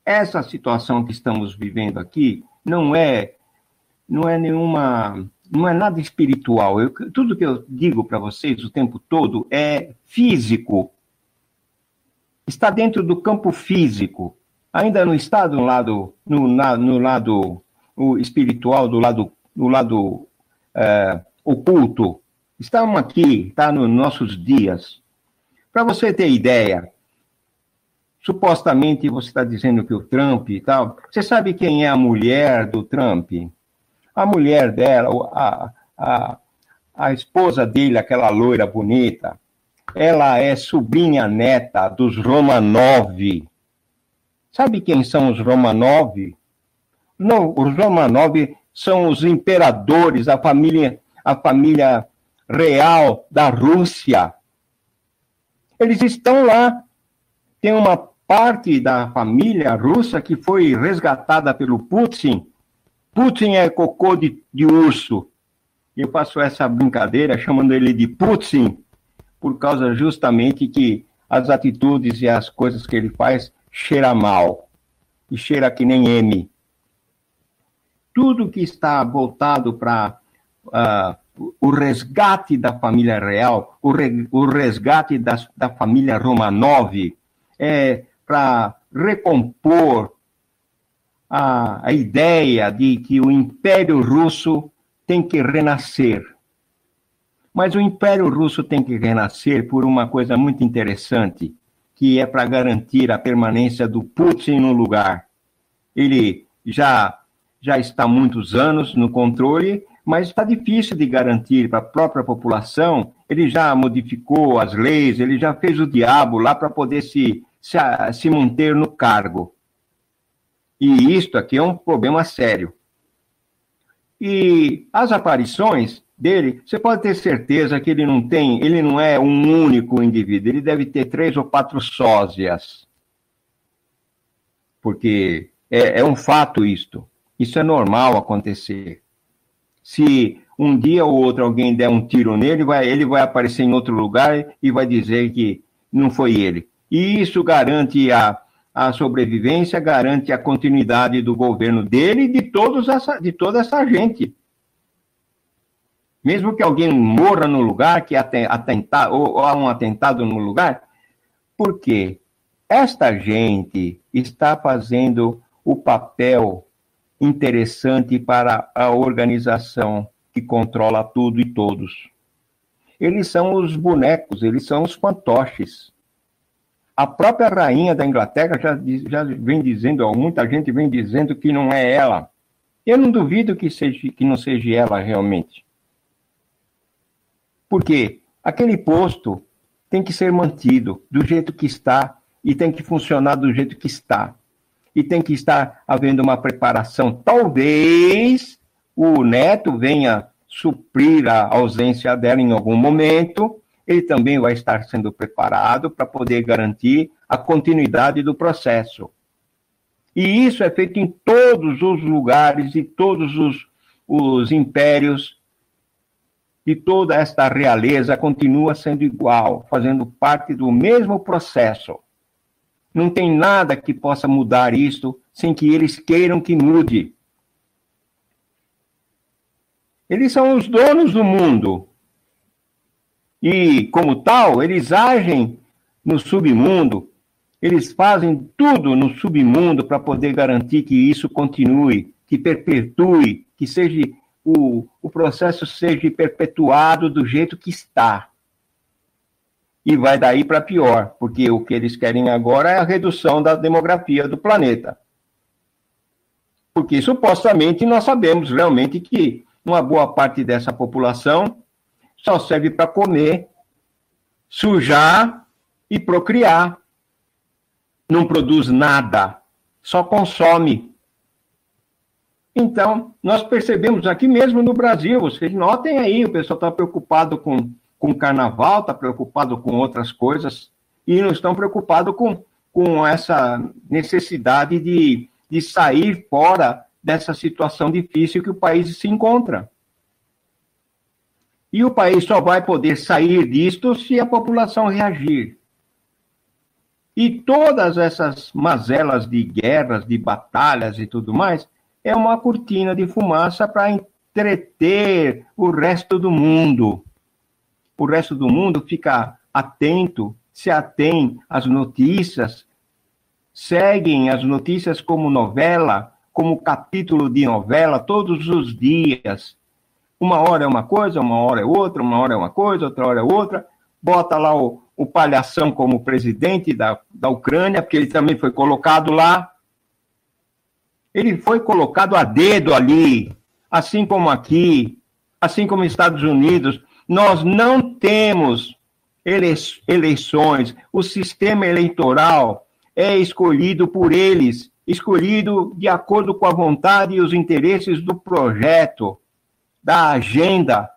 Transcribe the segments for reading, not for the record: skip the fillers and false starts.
essa situação que estamos vivendo aqui não é nada espiritual. Tudo que eu digo para vocês o tempo todo é físico. Está dentro do campo físico. Ainda não está no lado espiritual, do lado oculto. Estamos aqui, está nos nossos dias. Para você ter ideia, supostamente você está dizendo que o Trump e tal. Você sabe quem é a mulher do Trump? A mulher dela, a esposa dele, aquela loira bonita, ela é sobrinha neta dos Romanov. Sabe quem são os Romanov? Não, os Romanov são os imperadores, a família real da Rússia. Eles estão lá. Tem uma parte da família russa que foi resgatada pelo Putin. Putin é cocô de urso. Eu faço essa brincadeira chamando ele de Putin, por causa justamente que as atitudes e as coisas que ele faz cheira mal. E cheira que nem M. Tudo que está voltado para o resgate da família real, o resgate da família Romanov, para recompor a ideia de que o Império Russo tem que renascer. Mas o Império Russo tem que renascer por uma coisa muito interessante, que é para garantir a permanência do Putin no lugar. Ele já está há muitos anos no controle, mas está difícil de garantir para a própria população. Ele já modificou as leis, ele já fez o diabo lá para poder se manter no cargo. E isto aqui é um problema sério. E as aparições dele, você pode ter certeza que ele não é um único indivíduo, ele deve ter 3 ou 4 sósias. Porque é um fato isto. Isso é normal acontecer. Se um dia ou outro alguém der um tiro nele, ele vai aparecer em outro lugar e vai dizer que não foi ele. E isso garante a sobrevivência, garante a continuidade do governo dele e de toda essa gente. Mesmo que alguém morra no lugar, ou há um atentado no lugar, porque esta gente está fazendo o papel interessante para a organização que controla tudo e todos. Eles são os bonecos, eles são os fantoches. A própria rainha da Inglaterra já vem dizendo, muita gente vem dizendo que não é ela. Eu não duvido que não seja ela realmente. Porque aquele posto tem que ser mantido do jeito que está e tem que funcionar do jeito que está. E tem que estar havendo uma preparação. Talvez o neto venha suprir a ausência dela em algum momento. Ele também vai estar sendo preparado para poder garantir a continuidade do processo. E isso é feito em todos os lugares, e todos os impérios, e toda esta realeza continua sendo igual, fazendo parte do mesmo processo. Não tem nada que possa mudar isso sem que eles queiram que mude. Eles são os donos do mundo. E, como tal, eles agem no submundo, eles fazem tudo no submundo para poder garantir que isso continue, que perpetue, que seja o processo seja perpetuado do jeito que está. E vai daí para pior, porque o que eles querem agora é a redução da demografia do planeta. Porque, supostamente, nós sabemos realmente que uma boa parte dessa população só serve para comer, sujar e procriar. Não produz nada, só consome. Então, nós percebemos aqui mesmo no Brasil, vocês notem aí, o pessoal está preocupado com o carnaval, está preocupado com outras coisas, e não estão preocupados com essa necessidade de sair fora dessa situação difícil que o país se encontra. E o país só vai poder sair disto se a população reagir. E todas essas mazelas de guerras, de batalhas e tudo mais, é uma cortina de fumaça para entreter o resto do mundo. O resto do mundo fica atento, se atém às notícias, seguem as notícias como novela, como capítulo de novela, todos os dias. Uma hora é uma coisa, uma hora é outra, uma hora é uma coisa, outra hora é outra. Bota lá o palhação como presidente da Ucrânia, porque ele também foi colocado lá. Ele foi colocado a dedo ali, assim como aqui, assim como nos Estados Unidos. Nós não temos eleições. O sistema eleitoral é escolhido por eles, escolhido de acordo com a vontade e os interesses do projeto, da agenda.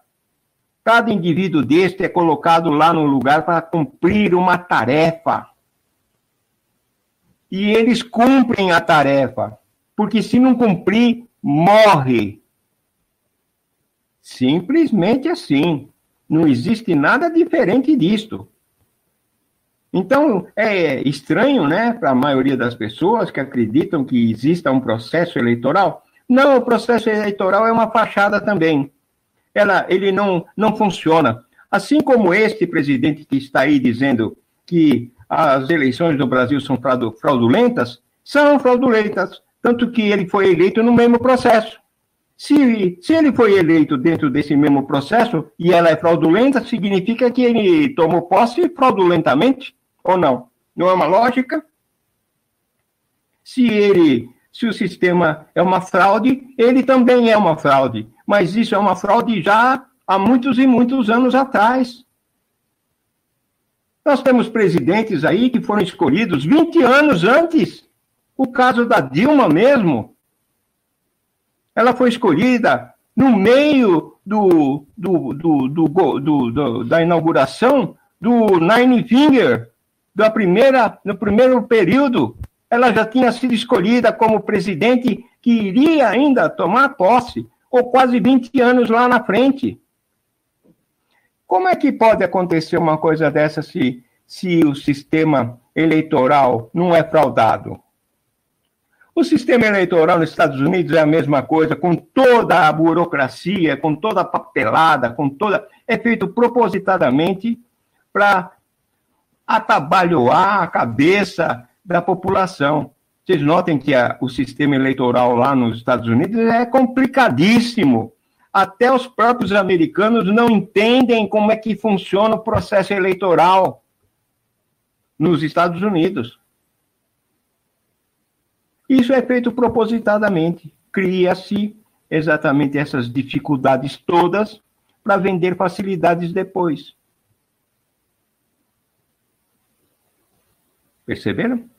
Cada indivíduo deste é colocado lá no lugar para cumprir uma tarefa. E eles cumprem a tarefa, porque se não cumprir, morre. Simplesmente assim. Não existe nada diferente disto. Então, é estranho, né, para a maioria das pessoas que acreditam que exista um processo eleitoral. Não, o processo eleitoral é uma fachada também. Ele não funciona. Assim como este presidente que está aí dizendo que as eleições do Brasil são fraudulentas, são fraudulentas, tanto que ele foi eleito no mesmo processo. Se ele foi eleito dentro desse mesmo processo e ela é fraudulenta, significa que ele tomou posse fraudulentamente ou não? Não é uma lógica? Se o sistema é uma fraude, ele também é uma fraude. Mas isso é uma fraude já há muitos e muitos anos atrás. Nós temos presidentes aí que foram escolhidos 20 anos antes. O caso da Dilma mesmo. Ela foi escolhida no meio da inauguração do Nine Finger, no primeiro período. Ela já tinha sido escolhida como presidente que iria ainda tomar posse, ou quase 20 anos lá na frente. Como é que pode acontecer uma coisa dessa se o sistema eleitoral não é fraudado? O sistema eleitoral nos Estados Unidos é a mesma coisa, com toda a burocracia, com toda a papelada, é feito propositadamente para atabalhoar a cabeça da população. Vocês notem que o sistema eleitoral lá nos Estados Unidos é complicadíssimo. Até os próprios americanos não entendem como é que funciona o processo eleitoral nos Estados Unidos. Isso é feito propositadamente. Cria-se exatamente essas dificuldades todas para vender facilidades depois. Perceberam?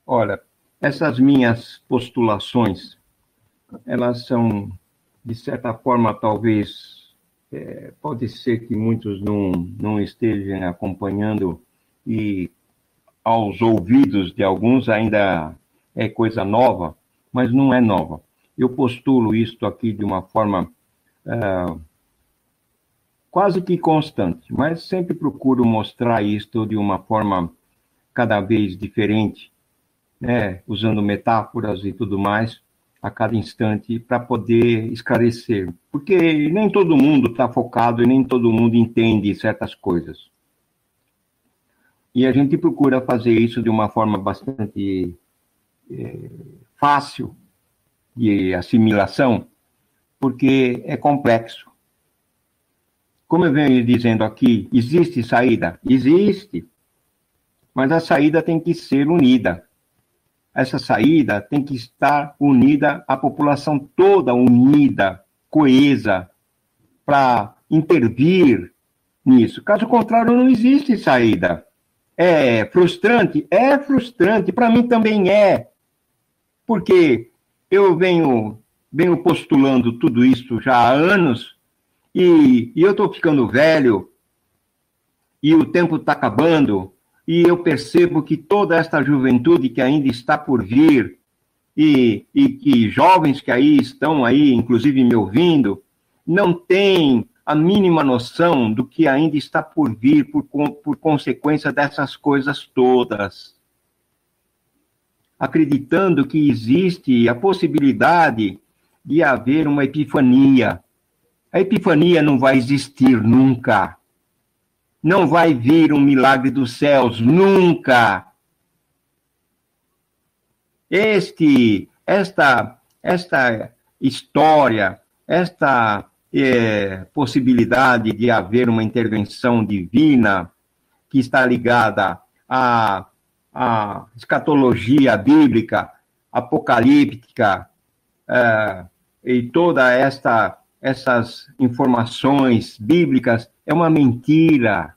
Olha, essas minhas postulações, elas são, de certa forma, talvez, pode ser que muitos não estejam acompanhando e aos ouvidos de alguns ainda é coisa nova, mas não é nova. Eu postulo isto aqui de uma forma quase que constante, mas sempre procuro mostrar isto de uma forma cada vez diferente, né, usando metáforas e tudo mais, a cada instante, para poder esclarecer. Porque nem todo mundo está focado e nem todo mundo entende certas coisas. E a gente procura fazer isso de uma forma bastante fácil de assimilação, porque é complexo. Como eu venho dizendo aqui, existe saída? Existe. Mas a saída tem que ser unida. Essa saída tem que estar unida, a população toda unida, coesa, para intervir nisso. Caso contrário, não existe saída. É frustrante? É frustrante. Para mim também é. Porque eu venho postulando tudo isso já há anos e eu estou ficando velho e o tempo está acabando e eu percebo que toda esta juventude que ainda está por vir e que jovens que aí estão aí, inclusive me ouvindo, não têm a mínima noção do que ainda está por vir por consequência dessas coisas todas. Acreditando que existe a possibilidade de haver uma epifania. A epifania não vai existir nunca. Não vai vir um milagre dos céus nunca. Esta história, esta possibilidade de haver uma intervenção divina que está ligada à escatologia bíblica, apocalíptica, e toda essas informações bíblicas é uma mentira.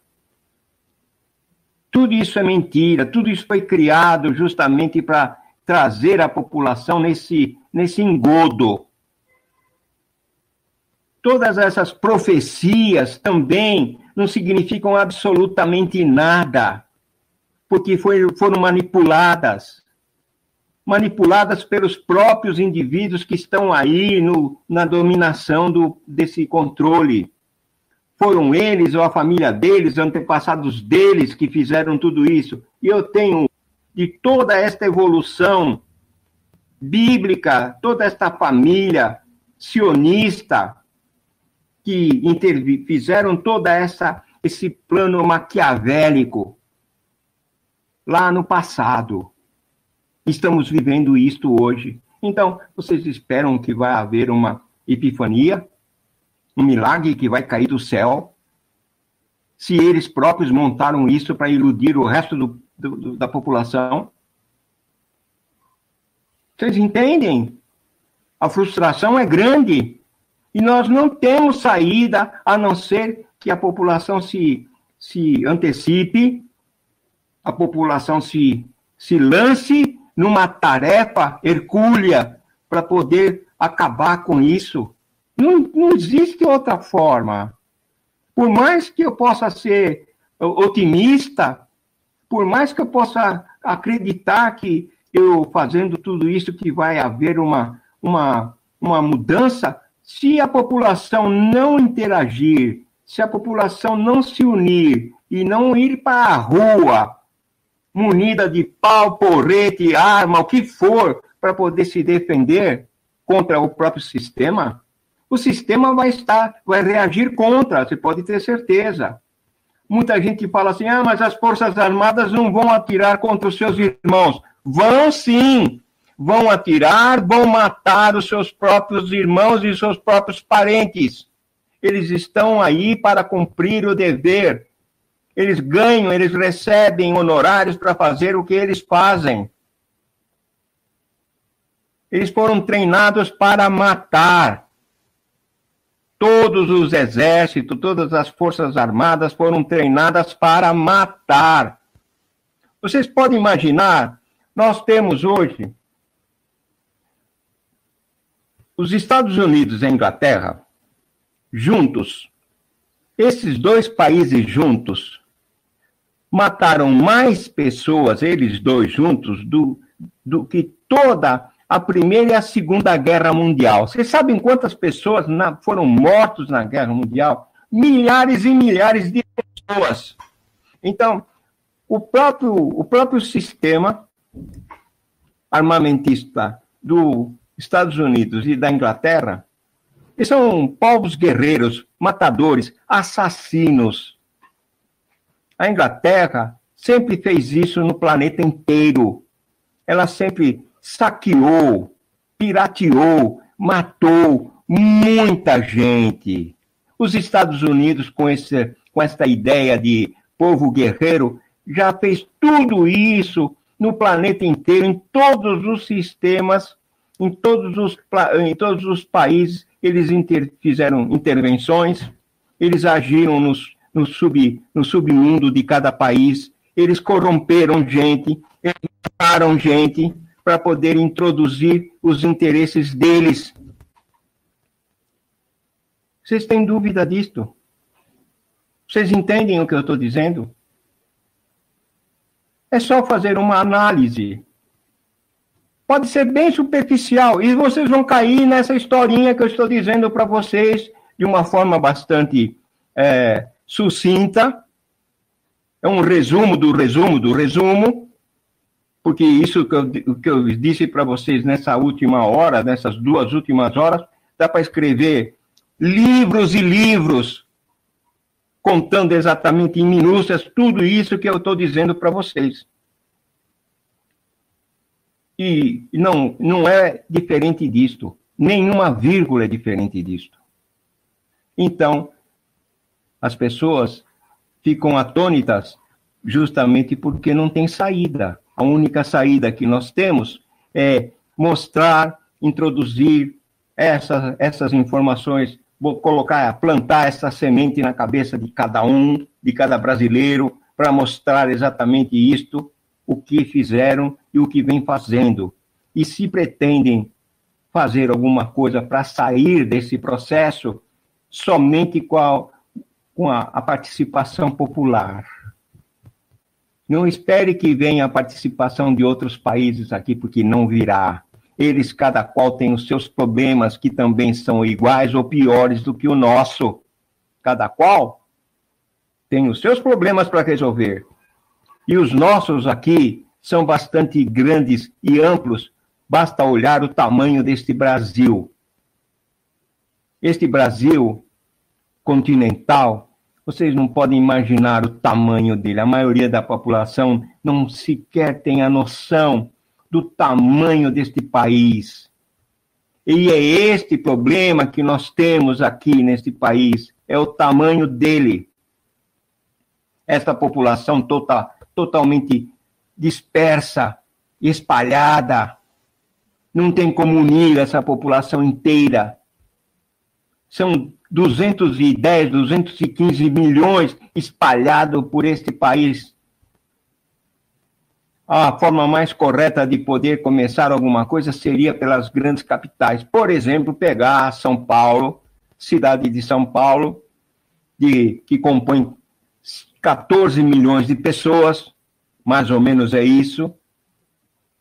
Tudo isso é mentira, tudo isso foi criado justamente para trazer a população nesse engodo. Todas essas profecias também não significam absolutamente nada, porque foram manipuladas pelos próprios indivíduos que estão aí na dominação desse controle. Foram eles ou a família deles, antepassados deles que fizeram tudo isso. E eu tenho, de toda esta evolução bíblica, toda esta família sionista que fizeram toda esse plano maquiavélico lá no passado. Estamos vivendo isto hoje. Então, vocês esperam que vai haver uma epifania, um milagre que vai cair do céu, se eles próprios montaram isso para iludir o resto da população? Vocês entendem? A frustração é grande. E nós não temos saída a não ser que a população se antecipe, a população se lance numa tarefa hercúlea para poder acabar com isso. Não existe outra forma. Por mais que eu possa ser otimista, por mais que eu possa acreditar que eu fazendo tudo isso que vai haver uma mudança, se a população não interagir, se a população não se unir e não ir para a rua, munida de pau, porrete, arma, o que for, para poder se defender contra o próprio sistema, o sistema vai reagir contra, você pode ter certeza. Muita gente fala assim, mas as Forças Armadas não vão atirar contra os seus irmãos. Vão sim! Vão atirar, vão matar os seus próprios irmãos e seus próprios parentes. Eles estão aí para cumprir o dever. Eles ganham, eles recebem honorários para fazer o que eles fazem. Eles foram treinados para matar. Todos os exércitos, todas as forças armadas foram treinadas para matar. Vocês podem imaginar, nós temos hoje os Estados Unidos e a Inglaterra juntos. Esses dois países juntos mataram mais pessoas, eles dois juntos, do que toda a Primeira e a Segunda Guerra Mundial. Vocês sabem quantas pessoas foram mortas na Guerra Mundial? Milhares e milhares de pessoas. Então, o próprio sistema armamentista dos Estados Unidos e da Inglaterra, eles são povos guerreiros, matadores, assassinos. A Inglaterra sempre fez isso no planeta inteiro. Ela sempre saqueou, pirateou, matou muita gente. Os Estados Unidos, com essa ideia de povo guerreiro, já fez tudo isso no planeta inteiro, em todos os sistemas, em todos os países. Eles fizeram intervenções, eles agiram no submundo de cada país, eles corromperam gente, eles mataram gente para poder introduzir os interesses deles. Vocês têm dúvida disto? Vocês entendem o que eu estou dizendo? É só fazer uma análise. Pode ser bem superficial, e vocês vão cair nessa historinha que eu estou dizendo para vocês, de uma forma bastante sucinta. É um resumo do resumo do resumo, porque isso que eu disse para vocês nessa última hora, nessas 2 últimas horas, dá para escrever livros e livros, contando exatamente em minúcias tudo isso que eu estou dizendo para vocês. E não é diferente disto. Nenhuma vírgula é diferente disto. Então, as pessoas ficam atônitas justamente porque não tem saída. A única saída que nós temos é mostrar, introduzir essas informações, vou plantar essa semente na cabeça de cada um, de cada brasileiro, para mostrar exatamente isto, o que fizeram e o que vem fazendo. E se pretendem fazer alguma coisa para sair desse processo, somente com a participação popular. Não espere que venha a participação de outros países aqui, porque não virá. Eles, cada qual, tem os seus problemas, que também são iguais ou piores do que o nosso. Cada qual tem os seus problemas para resolver. E os nossos aqui são bastante grandes e amplos. Basta olhar o tamanho deste Brasil. Este Brasil continental, vocês não podem imaginar o tamanho dele. A maioria da população não sequer tem a noção do tamanho deste país. E é este problema que nós temos aqui neste país, é o tamanho dele. Esta população totalmente dispersa, espalhada, não tem como unir essa população inteira. São 210, 215 milhões espalhados por este país. A forma mais correta de poder começar alguma coisa seria pelas grandes capitais. Por exemplo, pegar São Paulo, cidade de São Paulo, que compõe 14 milhões de pessoas, mais ou menos é isso.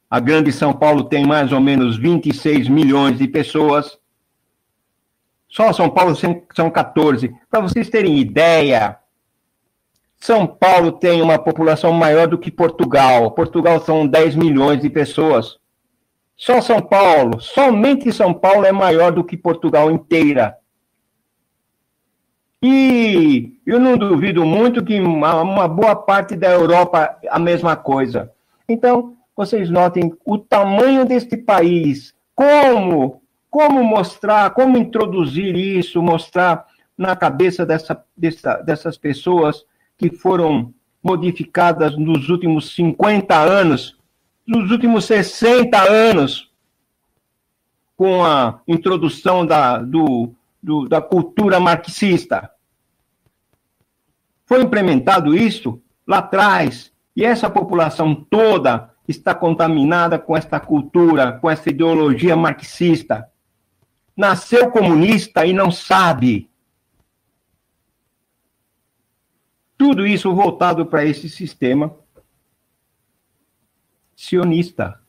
A grande São Paulo tem mais ou menos 26 milhões de pessoas. Só São Paulo são 14. Para vocês terem ideia, São Paulo tem uma população maior do que Portugal. Portugal são 10 milhões de pessoas. Só São Paulo, somente São Paulo é maior do que Portugal inteira. E eu não duvido muito que uma boa parte da Europa a mesma coisa. Então, vocês notem o tamanho deste país, como mostrar, como introduzir isso, mostrar na cabeça dessas pessoas que foram modificadas nos últimos 50 anos, nos últimos 60 anos, com a introdução da cultura marxista. Foi implementado isso lá atrás, e essa população toda está contaminada com esta cultura, com essa ideologia marxista. Nasceu comunista e não sabe. Tudo isso voltado para esse sistema sionista.